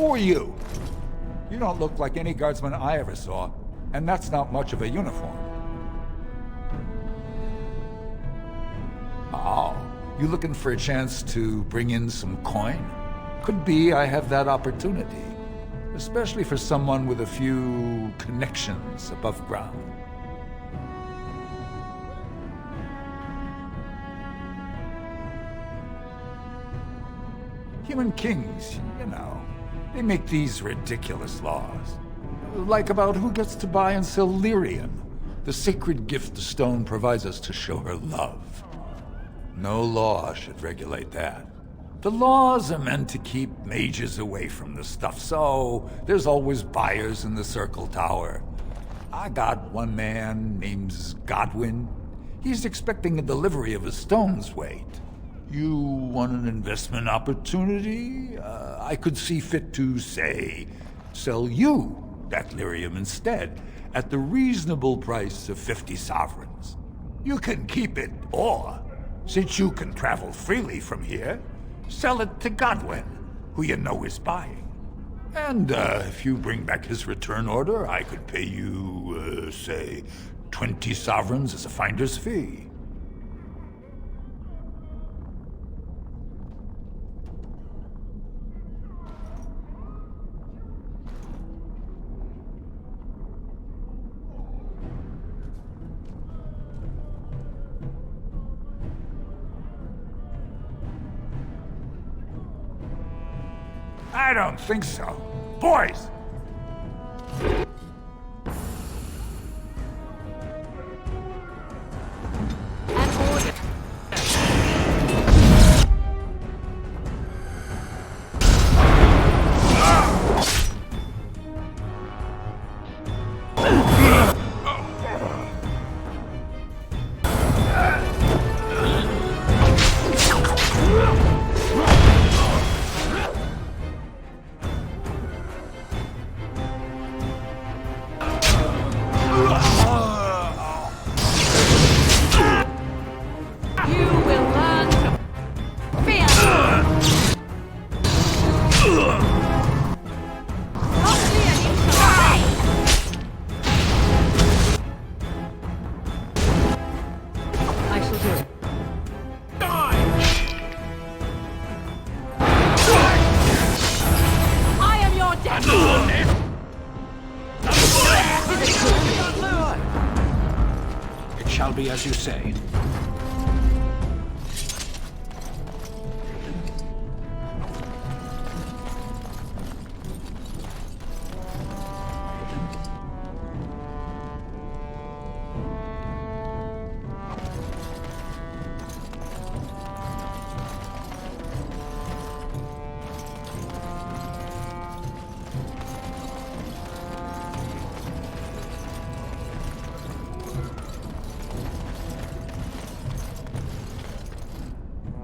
Who are you? You don't look like any guardsman I ever saw, and that's not much of a uniform. Oh, you looking for a chance to bring in some coin? Could be I have that opportunity, especially for someone with a few connections above ground. Human kings, you know, they make these ridiculous laws. Like about who gets to buy and sell lyrium, the sacred gift the stone provides us to show her love. No law should regulate that. The laws are meant to keep mages away from the stuff, so there's always buyers in the Circle Tower. I got one man named Godwin. He's expecting a delivery of a stone's weight. You want an investment opportunity? I could see fit to, say, sell you that lyrium instead, at the reasonable price of 50 sovereigns. You can keep it, or, since you can travel freely from here, sell it to Godwin, who you know is buying. And if you bring back his return order, I could pay you, say, 20 sovereigns as a finder's fee. I don't think so. Boys! It shall be as you say.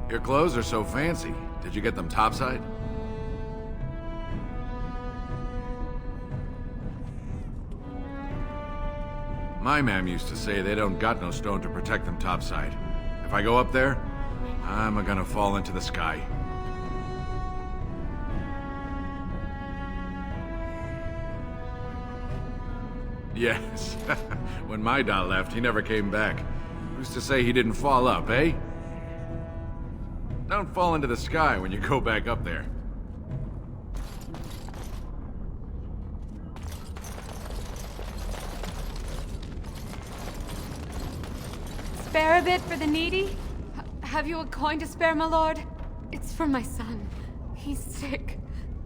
Your clothes are so fancy. Did you get them topside? My mam used to say they don't got no stone to protect them topside. If I go up there, I'm gonna fall into the sky. Yes. When my dad left, he never came back. Who's to say he didn't fall up, eh? Don't fall into the sky when you go back up there. Spare a bit for the needy? Have you a coin to spare, my lord? It's for my son. He's sick.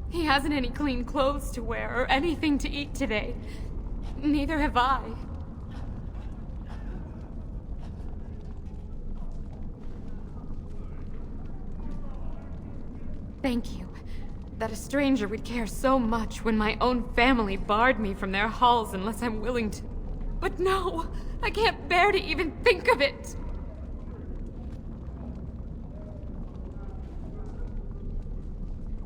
He hasn't any clean clothes to wear or anything to eat today. Neither have I. Thank you. That a stranger would care so much when my own family barred me from their halls unless I'm willing to. But no! I can't bear to even think of it!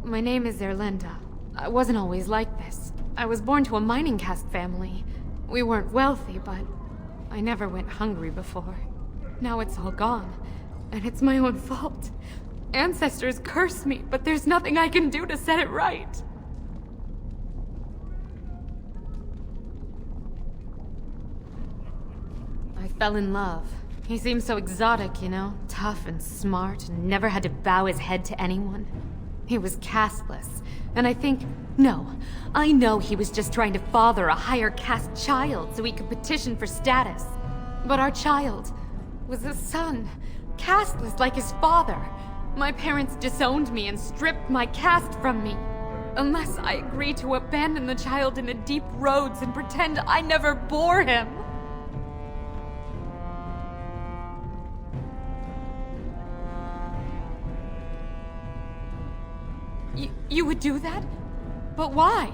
My name is Erlinda. I wasn't always like this. I was born to a mining caste family. We weren't wealthy, but I never went hungry before. Now it's all gone, and it's my own fault. Ancestors curse me, but there's nothing I can do to set it right. fell in love. He seemed so exotic, you know? Tough and smart, and never had to bow his head to anyone. He was casteless, and I know he was just trying to father a higher caste child so he could petition for status. But our child was a son, casteless like his father. My parents disowned me and stripped my caste from me. Unless I agree to abandon the child in the deep roads and pretend I never bore him. You would do that? But why?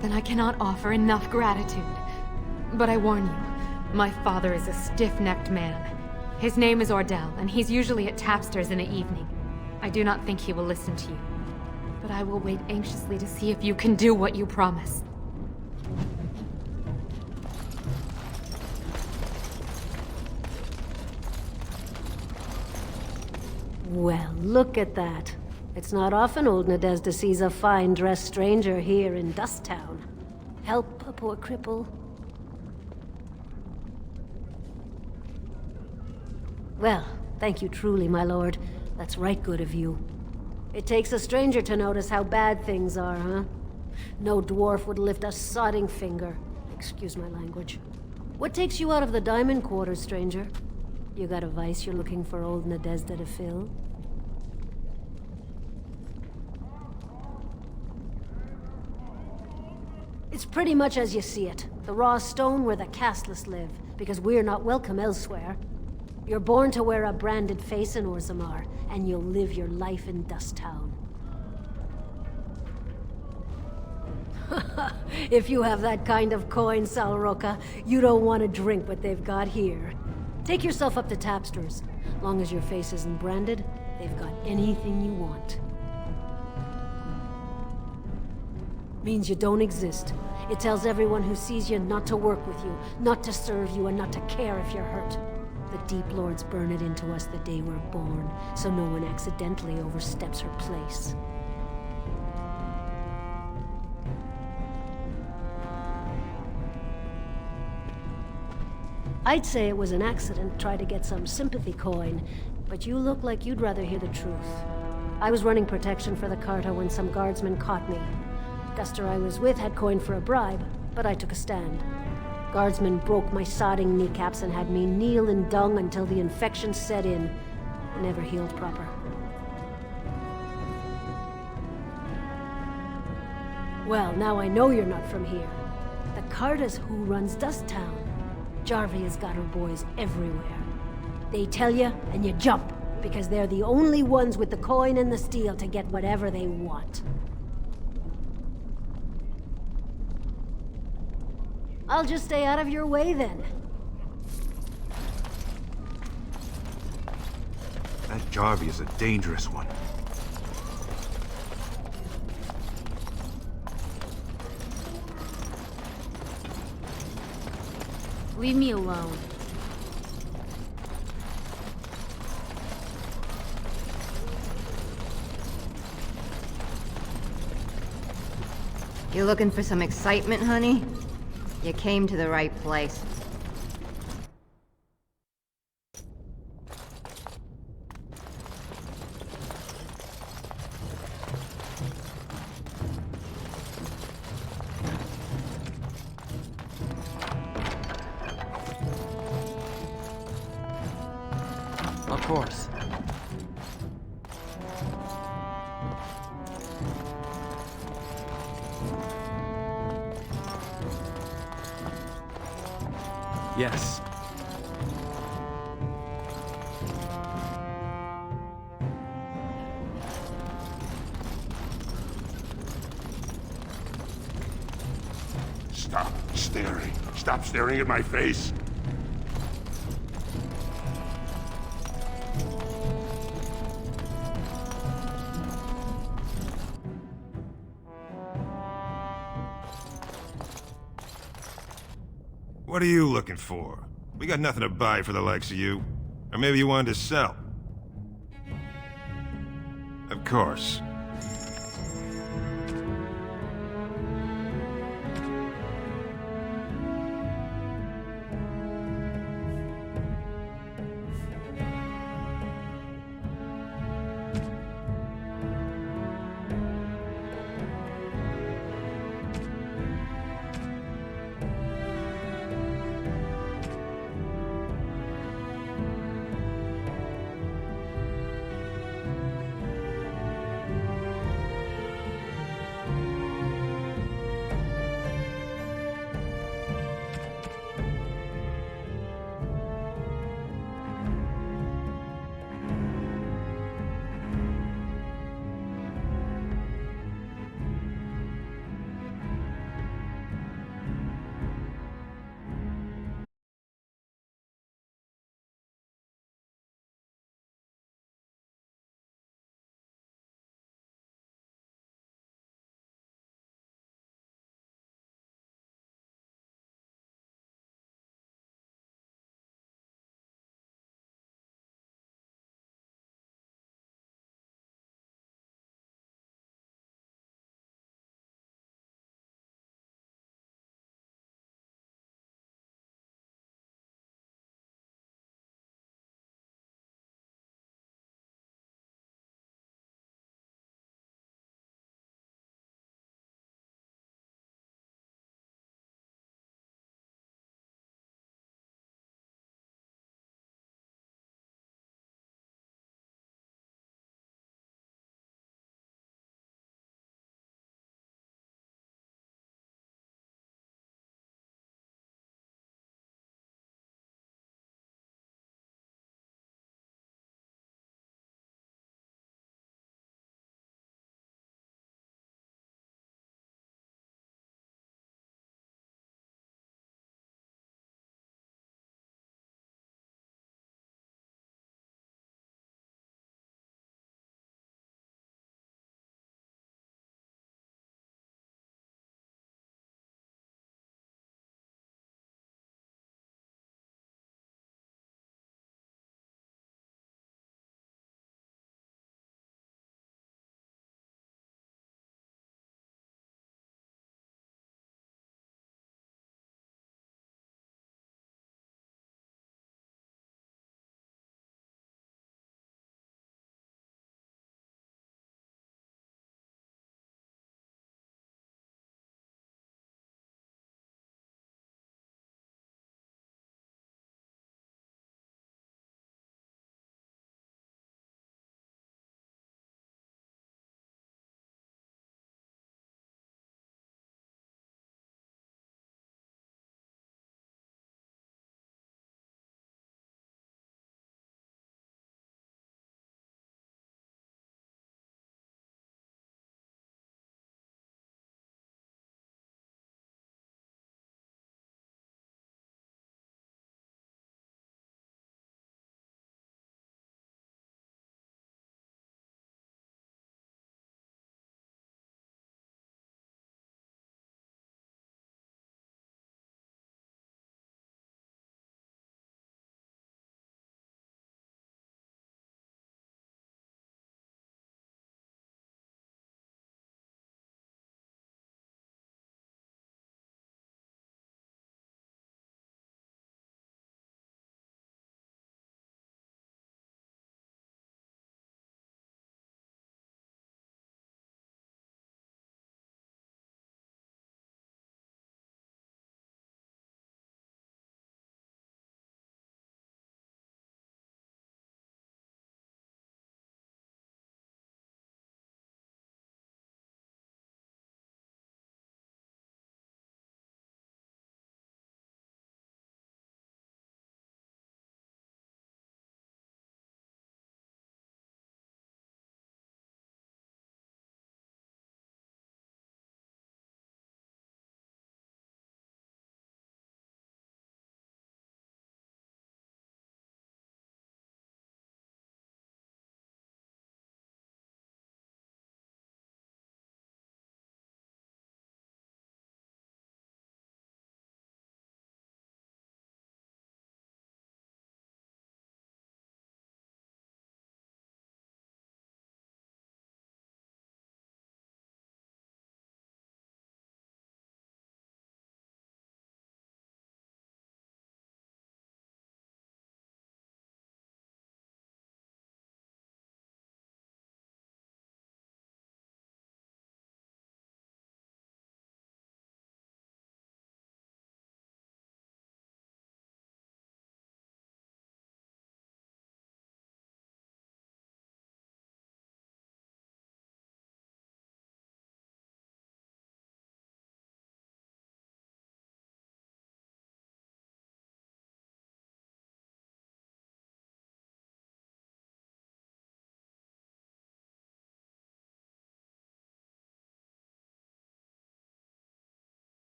Then I cannot offer enough gratitude. But I warn you, my father is a stiff-necked man. His name is Ordell, and he's usually at Tapster's in the evening. I do not think he will listen to you. But I will wait anxiously to see if you can do what you promised. Well, look at that. It's not often old Nadezhda sees a fine-dressed stranger here in Dusttown. Help a poor cripple. Well, thank you truly, my lord. That's right good of you. It takes a stranger to notice how bad things are, huh? No dwarf would lift a sodding finger. Excuse my language. What takes you out of the Diamond Quarters, stranger? You got a vice you're looking for old Nadezhda to fill? It's pretty much as you see it. The raw stone where the casteless live, because we're not welcome elsewhere. You're born to wear a branded face in Orzammar, and you'll live your life in Dusttown. If you have that kind of coin, Salroka, you don't want to drink what they've got here. Take yourself up to Tapster's. Long as your face isn't branded, they've got anything you want. Means you don't exist. It tells everyone who sees you not to work with you, not to serve you, and not to care if you're hurt. The Deep Lords burn it into us the day we're born, so no one accidentally oversteps her place. I'd say it was an accident, try to get some sympathy coin, but you look like you'd rather hear the truth. I was running protection for the Carta when some guardsmen caught me. Guster I was with had coin for a bribe, but I took a stand. Guardsmen broke my sodding kneecaps and had me kneel in dung until the infection set in. Never healed proper. Well, now I know you're not from here. The Carta's who runs Dusttown. Jarvia's got her boys everywhere. They tell you, and you jump, because they're the only ones with the coin and the steel to get whatever they want. I'll just stay out of your way, then. That Jarvie is a dangerous one. Leave me alone. You looking for some excitement, honey? You came to the right place. Of course. Yes. Stop staring. Stop staring at my face. What are you looking for? We got nothing to buy for the likes of you. Or maybe you wanted to sell. Of course.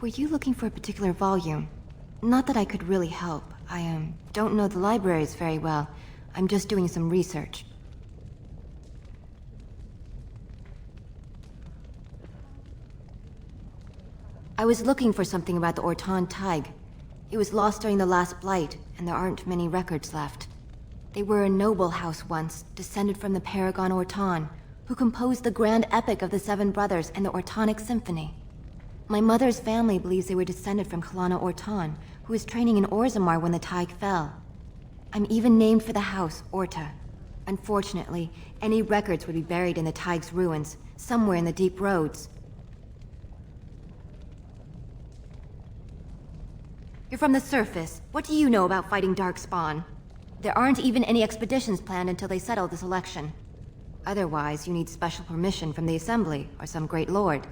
Were you looking for a particular volume? Not that I could really help. I don't know the libraries very well. I'm just doing some research. I was looking for something about the Orton Tig. It was lost during the last Blight, and there aren't many records left. They were a noble house once, descended from the Paragon Orton, who composed the grand epic of the Seven Brothers and the Ortonic Symphony. My mother's family believes they were descended from Kalana Orton, who was training in Orzammar when the Tig fell. I'm even named for the house, Orta. Unfortunately, any records would be buried in the Tig's ruins, somewhere in the deep roads. You're from the surface. What do you know about fighting Darkspawn? There aren't even any expeditions planned until they settle this election. Otherwise, you need special permission from the Assembly, or some great lord.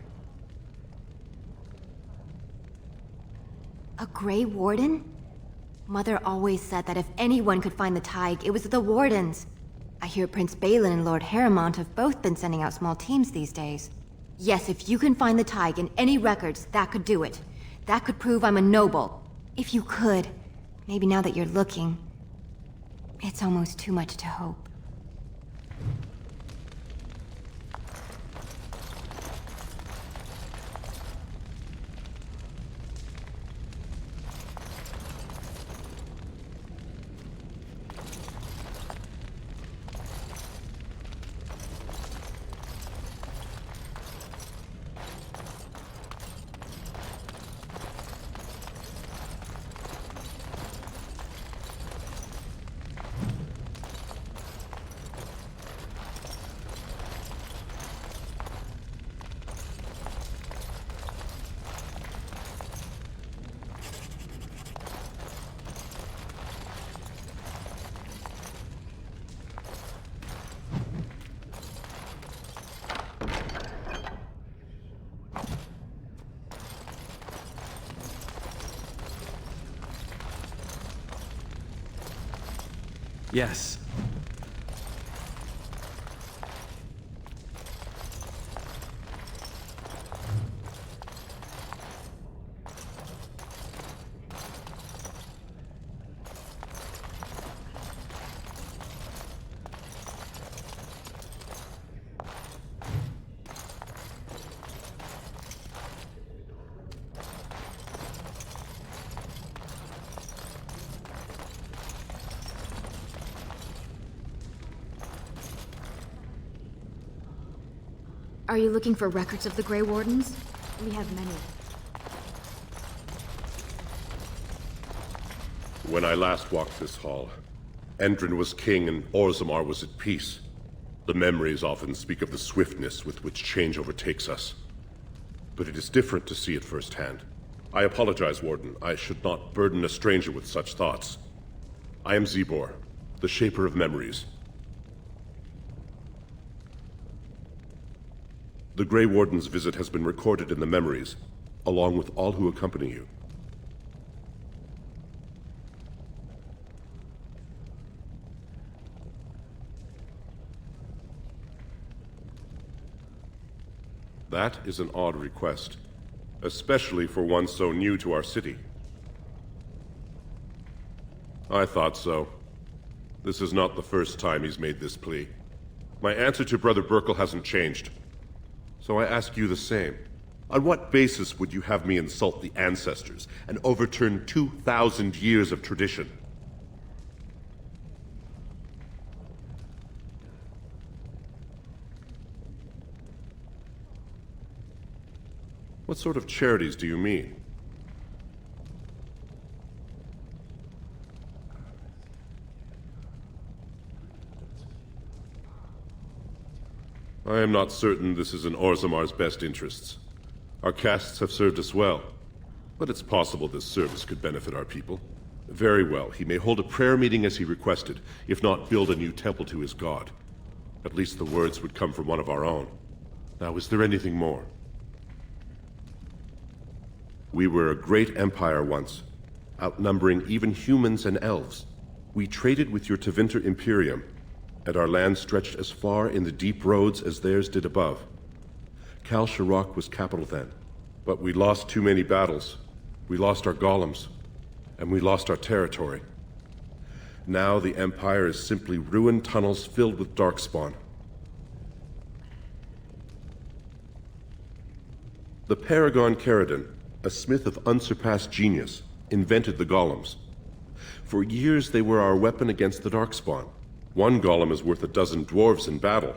A Grey Warden? Mother always said that if anyone could find the Tig, it was the Wardens. I hear Prince Balin and Lord Harrimont have both been sending out small teams these days. Yes, if you can find the Tig in any records, that could do it. That could prove I'm a noble. If you could, maybe now that you're looking, it's almost too much to hope. Yes. Are you looking for records of the Grey Wardens? We have many. When I last walked this hall, Endrin was king and Orzammar was at peace. The memories often speak of the swiftness with which change overtakes us. But it is different to see it firsthand. I apologize, Warden. I should not burden a stranger with such thoughts. I am Zebor, the Shaper of Memories. The Grey Warden's visit has been recorded in the memories, along with all who accompany you. That is an odd request, especially for one so new to our city. I thought so. This is not the first time he's made this plea. My answer to Brother Burkle hasn't changed. So I ask you the same. On what basis would you have me insult the ancestors and overturn 2,000 years of tradition? What sort of charities do you mean? I am not certain this is in Orzammar's best interests. Our castes have served us well, but it's possible this service could benefit our people. Very well, he may hold a prayer meeting as he requested, if not build a new temple to his god. At least the words would come from one of our own. Now, is there anything more? We were a great empire once, outnumbering even humans and elves. We traded with your Tevinter Imperium, and our land stretched as far in the deep roads as theirs did above. Kal Sharok was capital then, But we lost too many battles. We lost our golems. And we lost our territory. Now the Empire is simply ruined tunnels filled with Darkspawn. The Paragon Caridon, a smith of unsurpassed genius, invented the golems. For years they were our weapon against the Darkspawn. One golem is worth a dozen dwarves in battle.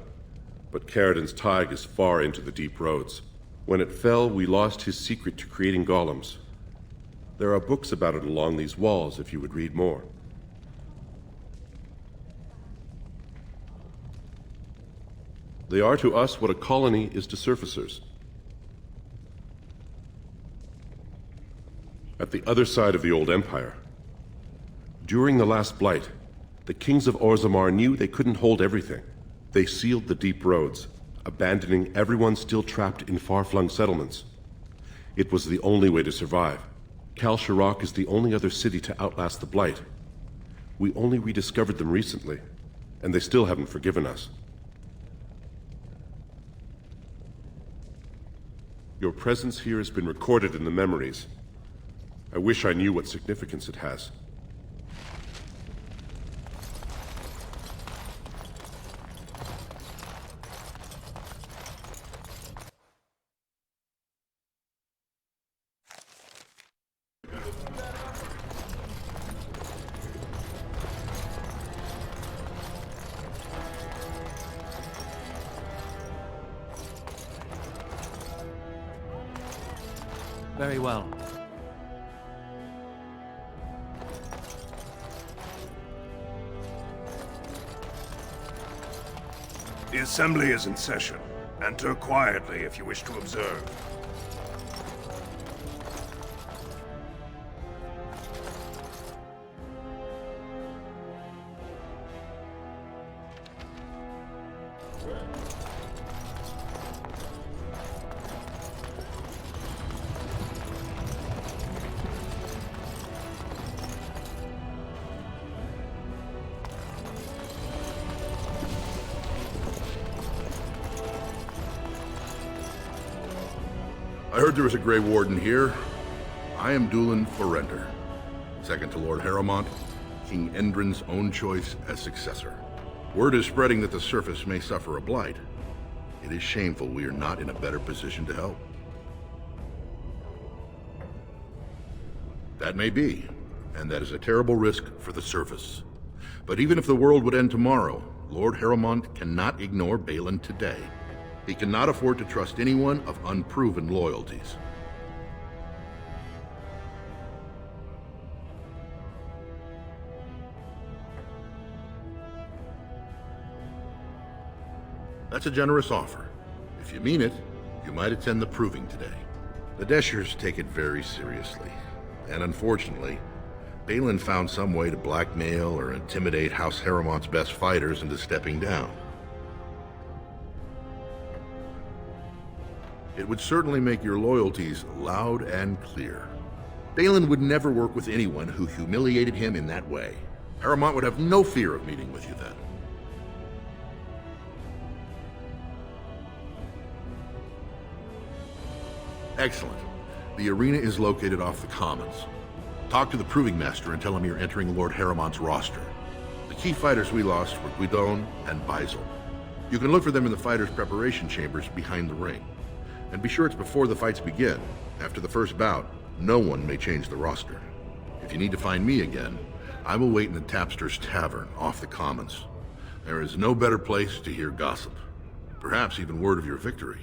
But Caridon's Tig is far into the deep roads. When it fell, we lost his secret to creating golems. There are books about it along these walls if you would read more. They are to us what a colony is to surfacers. At the other side of the old empire, during the last Blight, the kings of Orzammar knew they couldn't hold everything. They sealed the deep roads, abandoning everyone still trapped in far-flung settlements. It was the only way to survive. Kal Sharok is the only other city to outlast the Blight. We only rediscovered them recently, and they still haven't forgiven us. Your presence here has been recorded in the memories. I wish I knew what significance it has. Very well. The assembly is in session. Enter quietly if you wish to observe. I heard there was a Grey Warden here. I am Dulan Forrender, second to Lord Harrowmont, King Endrin's own choice as successor. Word is spreading that the surface may suffer a blight. It is shameful we are not in a better position to help. That may be, and that is a terrible risk for the surface. But even if the world would end tomorrow, Lord Harrowmont cannot ignore Balin today. He cannot afford to trust anyone of unproven loyalties. That's a generous offer. If you mean it, you might attend the proving today. The Deshers take it very seriously, and unfortunately, Balin found some way to blackmail or intimidate House Harrowmont's best fighters into stepping down. It would certainly make your loyalties loud and clear. Balin would never work with anyone who humiliated him in that way. Harrowmont would have no fear of meeting with you then. Excellent. The arena is located off the Commons. Talk to the Proving Master and tell him you're entering Lord Harrowmont's roster. The key fighters we lost were Guidon and Baisel. You can look for them in the fighters' preparation chambers behind the ring. And be sure it's before the fights begin. After the first bout, no one may change the roster. If you need to find me again, I will wait in the Tapster's Tavern off the Commons. There is no better place to hear gossip. Perhaps even word of your victory.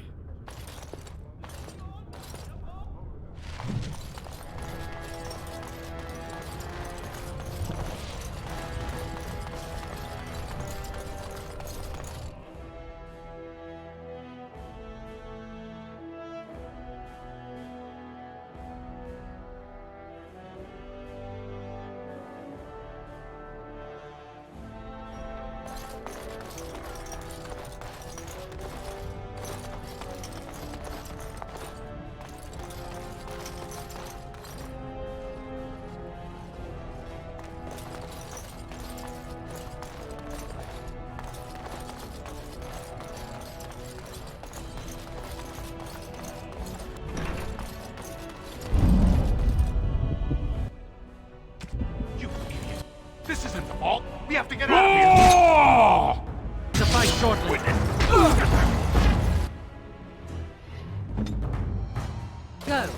to get out of here! The fight shortly. Go.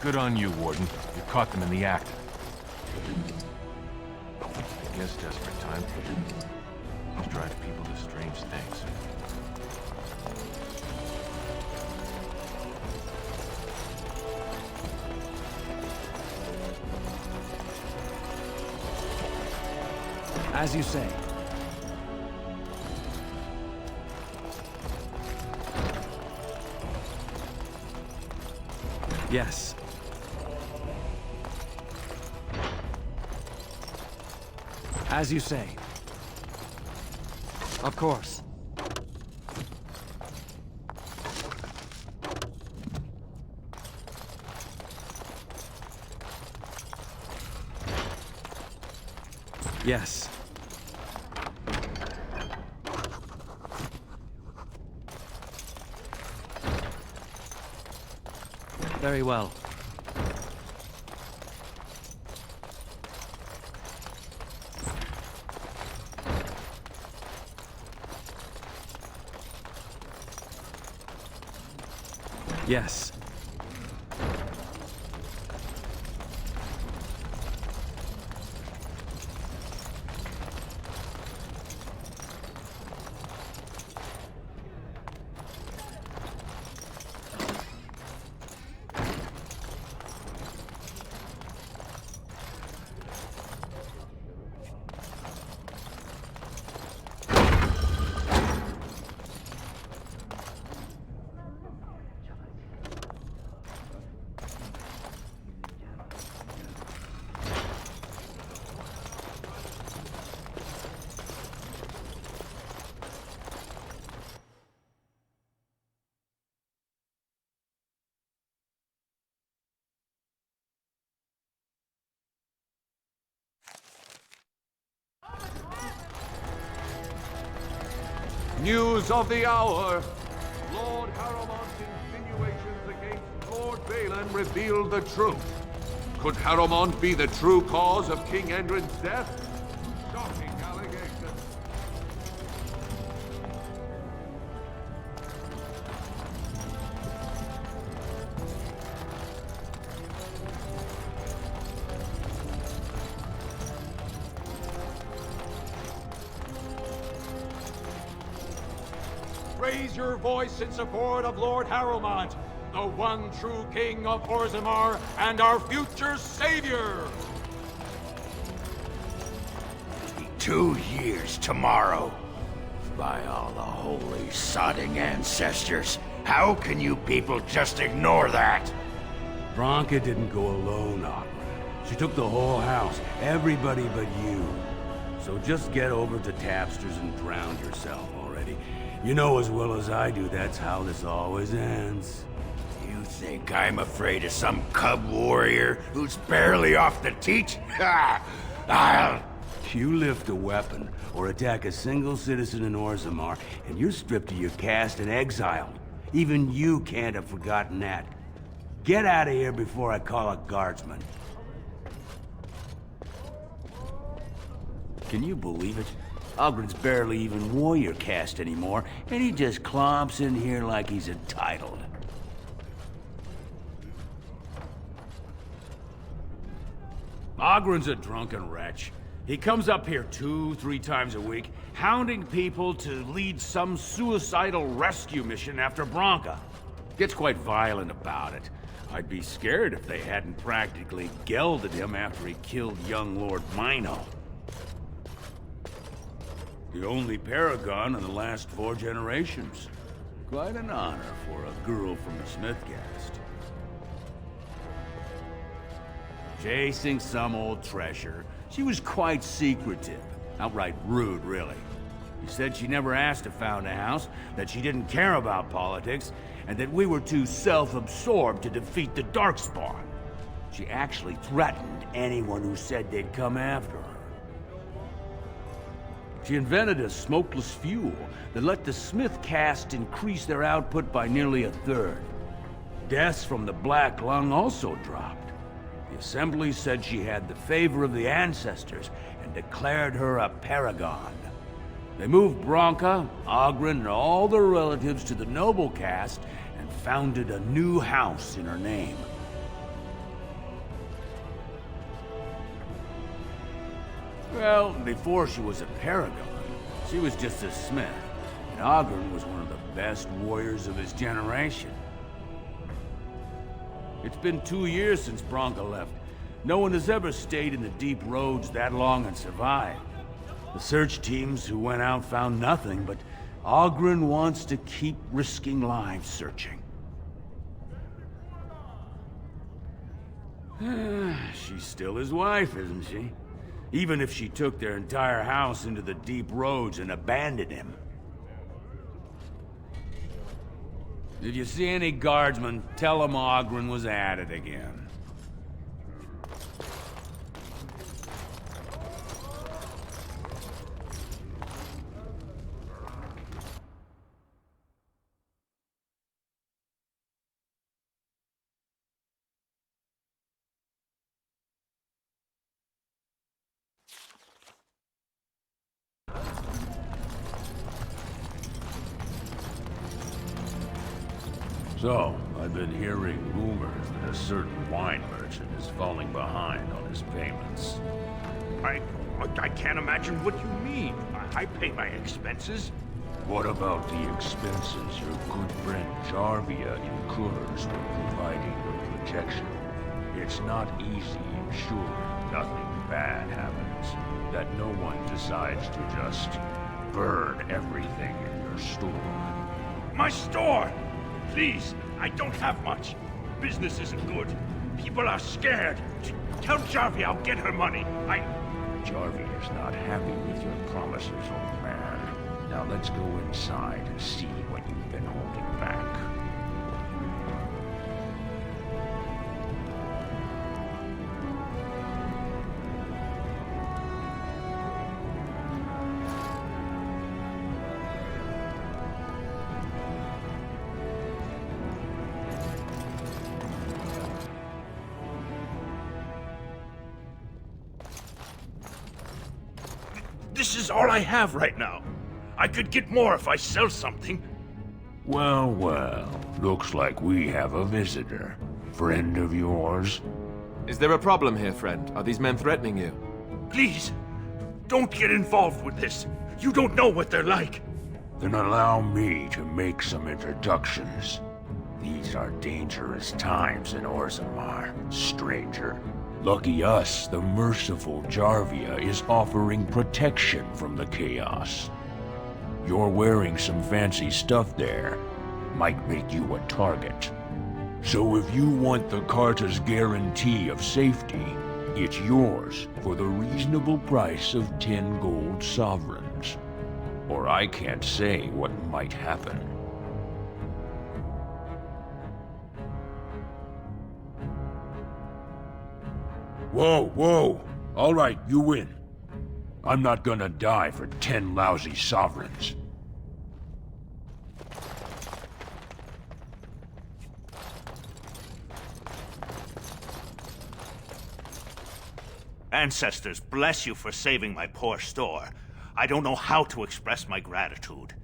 Good on you, Warden. You caught them in the act. I guess desperate times drive people to strange things. As you say. Yes. As you say. Of course. Yes. Very well. Yes. News of the hour. Lord Harrowmont's insinuations against Lord Balin revealed the truth. Could Harrowmont be the true cause of King Endrin's death? Shocking allegation. Raise your voice in support of Lord Harrowmont, the one true king of Orzammar and our future savior! 2 years tomorrow. By all the holy sodding ancestors, how can you people just ignore that? Branka didn't go alone, Opera. She took the whole house, everybody but you. So just get over to Tapster's and drown yourself already. You know as well as I do that's how this always ends. You think I'm afraid of some cub warrior who's barely off the teat? I'll... You lift a weapon or attack a single citizen in Orzammar, and you're stripped of your caste and exiled. Even you can't have forgotten that. Get out of here before I call a guardsman. Can you believe it? Ogren's barely even warrior caste anymore, and he just clomps in here like he's entitled. Ogren's a drunken wretch. He comes up here 2-3 times a week, hounding people to lead some suicidal rescue mission after Branka. Gets quite violent about it. I'd be scared if they hadn't practically gelded him after he killed young Lord Mino. The only paragon in the last 4 generations. Quite an honor for a girl from the Smith caste. Chasing some old treasure. She was quite secretive. Outright rude, really. She said she never asked to found a house, that she didn't care about politics, and that we were too self-absorbed to defeat the Darkspawn. She actually threatened anyone who said they'd come after her. She invented a smokeless fuel that let the Smith caste increase their output by nearly 1/3. Deaths from the Black Lung also dropped. The Assembly said she had the favor of the ancestors and declared her a paragon. They moved Branka, Ogren, and all their relatives to the noble caste and founded a new house in her name. Well, before she was a paragon, she was just a smith, and Ogren was one of the best warriors of his generation. It's been 2 years since Branka left. No one has ever stayed in the deep roads that long and survived. The search teams who went out found nothing, but Ogren wants to keep risking lives searching. She's still his wife, isn't she? Even if she took their entire house into the deep roads and abandoned him. If you see any guardsmen, tell them Ogren was at it again. So, I've been hearing rumors that a certain wine merchant is falling behind on his payments. I can't imagine what you mean. I pay my expenses. What about the expenses your good friend Jarvia incurs when providing your protection? It's not easy ensuring nothing bad happens, that no one decides to just burn everything in your store. My store! Please, I don't have much. Business isn't good. People are scared. Tell Jarvia I'll get her money. Jarvia is not happy with your promises, old man. Now let's go inside and see what you've been holding back. This is all I have right now. I could get more if I sell something. Well, well. Looks like we have a visitor. Friend of yours? Is there a problem here, friend? Are these men threatening you? Please, don't get involved with this. You don't know what they're like. Then allow me to make some introductions. These are dangerous times in Orzammar, stranger. Lucky us, the merciful Jarvia is offering protection from the chaos. You're wearing some fancy stuff there. Might make you a target. So if you want the Carta's guarantee of safety, it's yours for the reasonable price of 10 gold sovereigns. Or I can't say what might happen. Whoa, whoa. All right, you win. I'm not gonna die for 10 lousy sovereigns. Ancestors, bless you for saving my poor store. I don't know how to express my gratitude.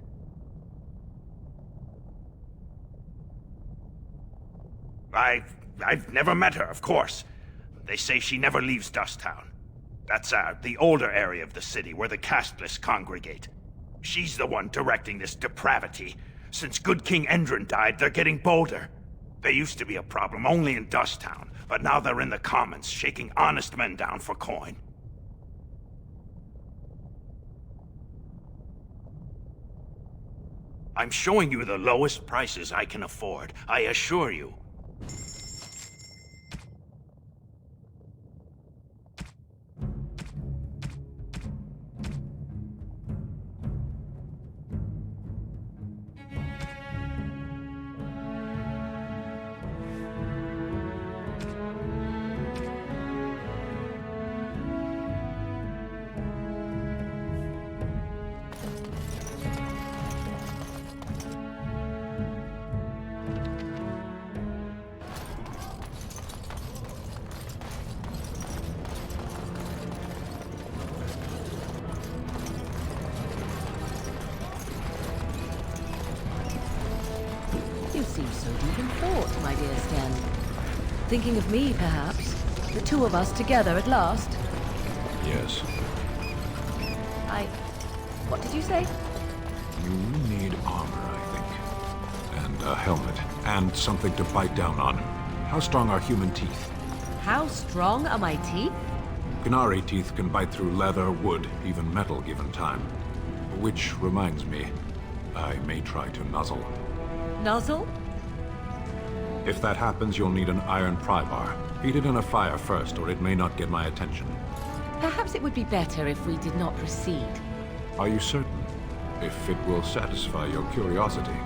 I've never met her, of course. They say she never leaves Dusttown. That's the older area of the city where the casteless congregate. She's the one directing this depravity. Since good King Endrin died, they're getting bolder. They used to be a problem only in Dusttown, but now they're in the Commons, shaking honest men down for coin. I'm showing you the lowest prices I can afford, I assure you. You seem so deep in thought, my dear Sten. Thinking of me, perhaps? The two of us together at last? Yes. What did you say? You need armor, I think. And a helmet. And something to bite down on. How strong are human teeth? How strong are my teeth? Gennari teeth can bite through leather, wood, even metal given time. Which reminds me, I may try to nuzzle. Nuzzle? If that happens, you'll need an iron pry bar. Heat it in a fire first, or it may not get my attention. Perhaps it would be better if we did not proceed. Are you certain? If it will satisfy your curiosity.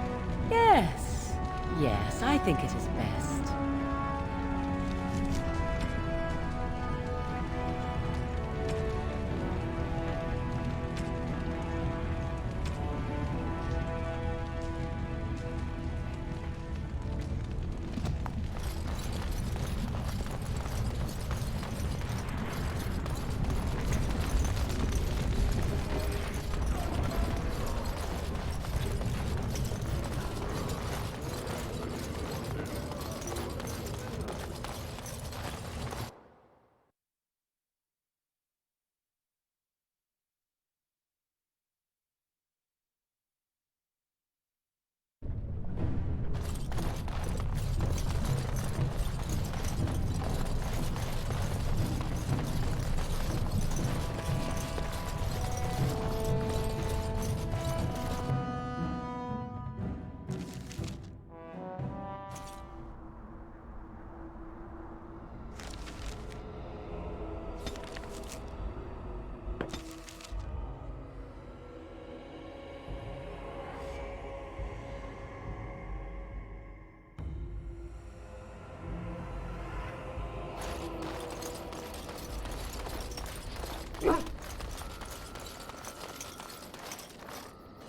Yes. Yes, I think it is best.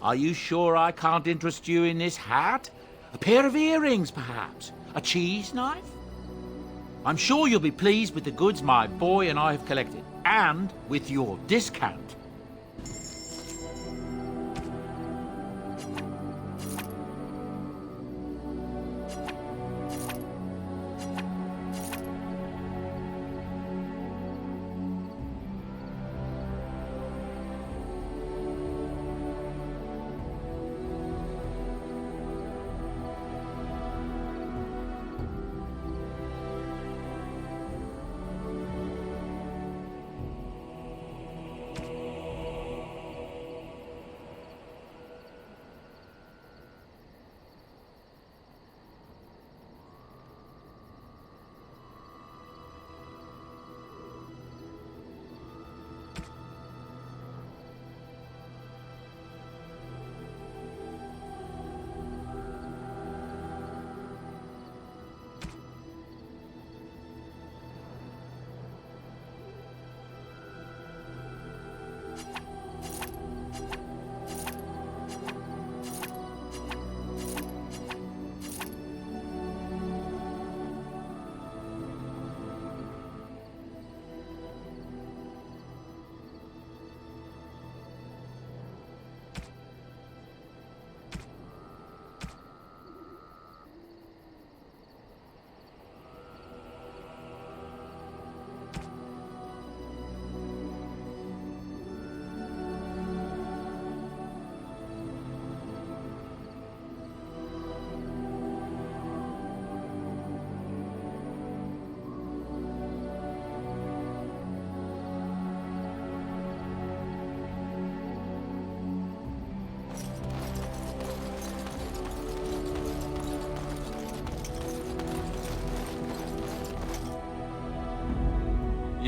Are you sure I can't interest you in this hat? A pair of earrings, perhaps? A cheese knife? I'm sure you'll be pleased with the goods my boy and I have collected, and with your discount.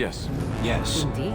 Yes. Yes. Indeed.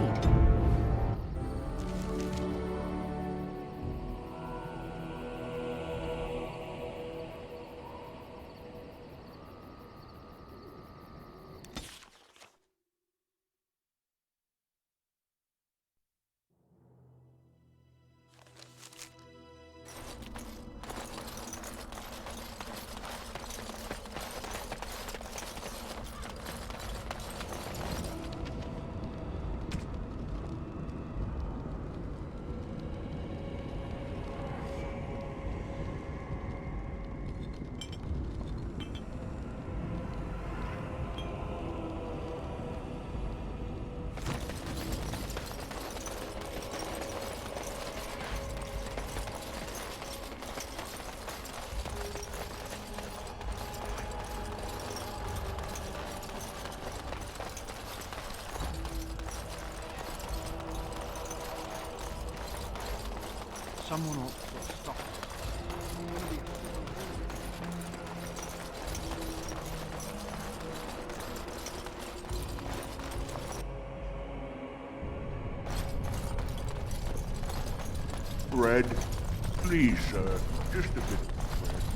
Someone ought to stop. Bread? Please, sir. Just a bit of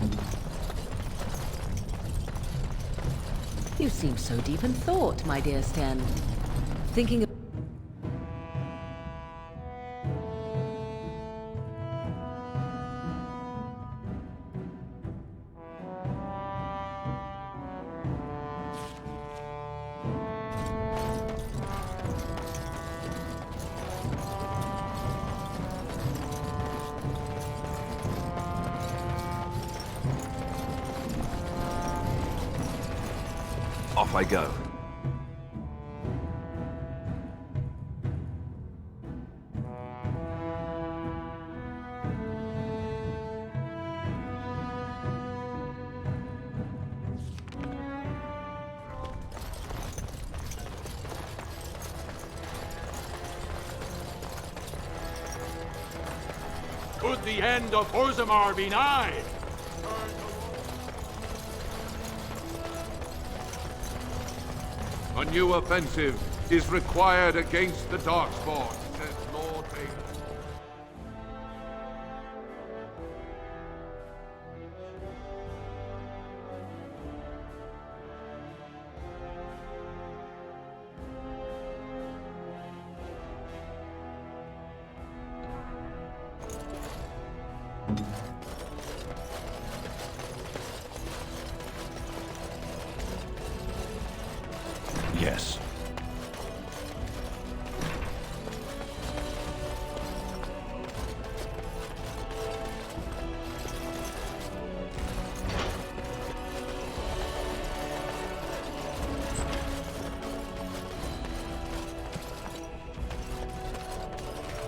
bread. You seem so deep in thought, my dear Sten. Thinking of... Off I go. Could the end of Orzammar be nigh? A new offensive is required against the Darkspawn, says Lord Vader. Yes.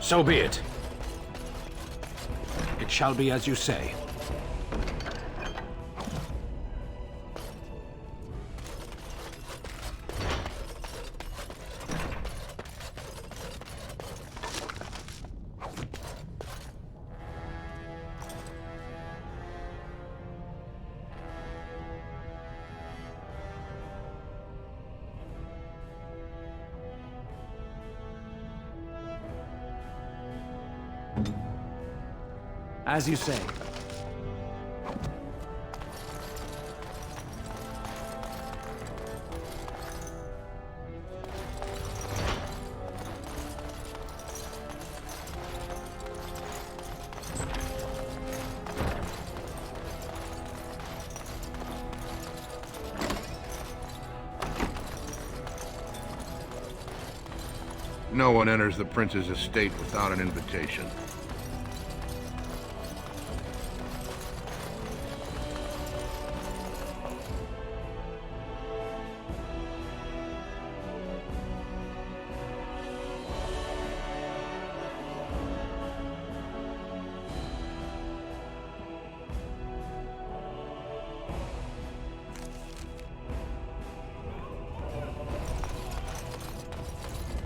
So be it. It shall be as you say. As you say. No one enters the prince's estate without an invitation.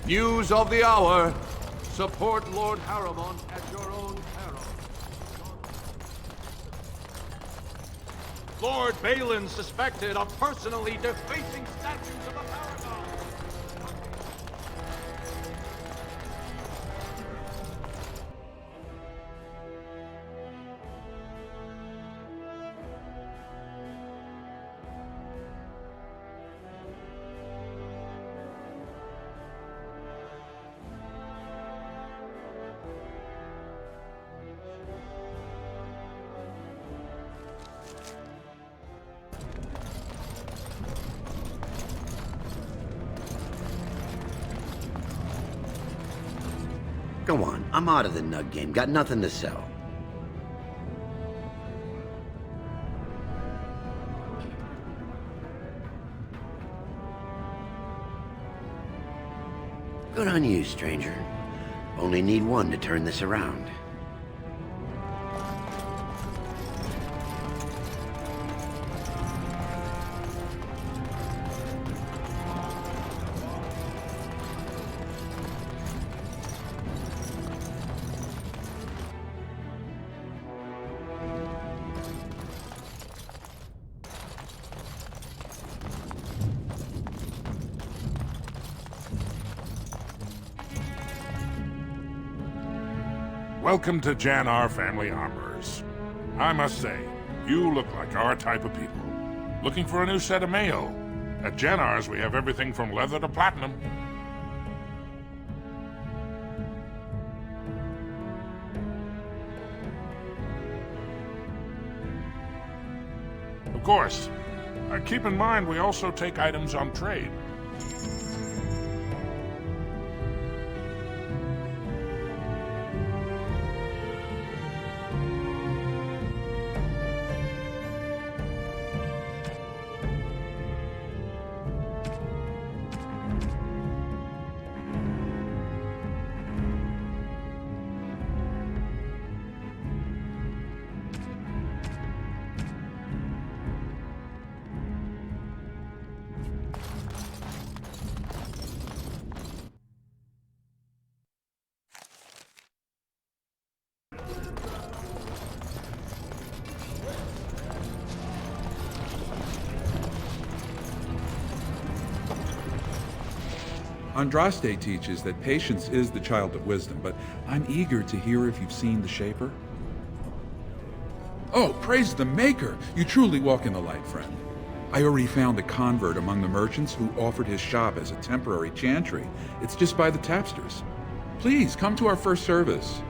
News of the hour. Support Lord Harrowmont at your own peril. Lord Balin suspected of personally defacing statues of the Paragon. Go on, I'm out of the nug game. Got nothing to sell. Good on you, stranger. Only need one to turn this around. Welcome to Jannar Family Armorers. I must say, you look like our type of people. Looking for a new set of mail? At Jannar's, we have everything from leather to platinum. Of course, keep in mind we also take items on trade. Andraste teaches that patience is the child of wisdom, but I'm eager to hear if you've seen the Shaper. Oh, praise the Maker! You truly walk in the light, friend. I already found a convert among the merchants who offered his shop as a temporary chantry. It's just by the tapsters. Please, come to our first service.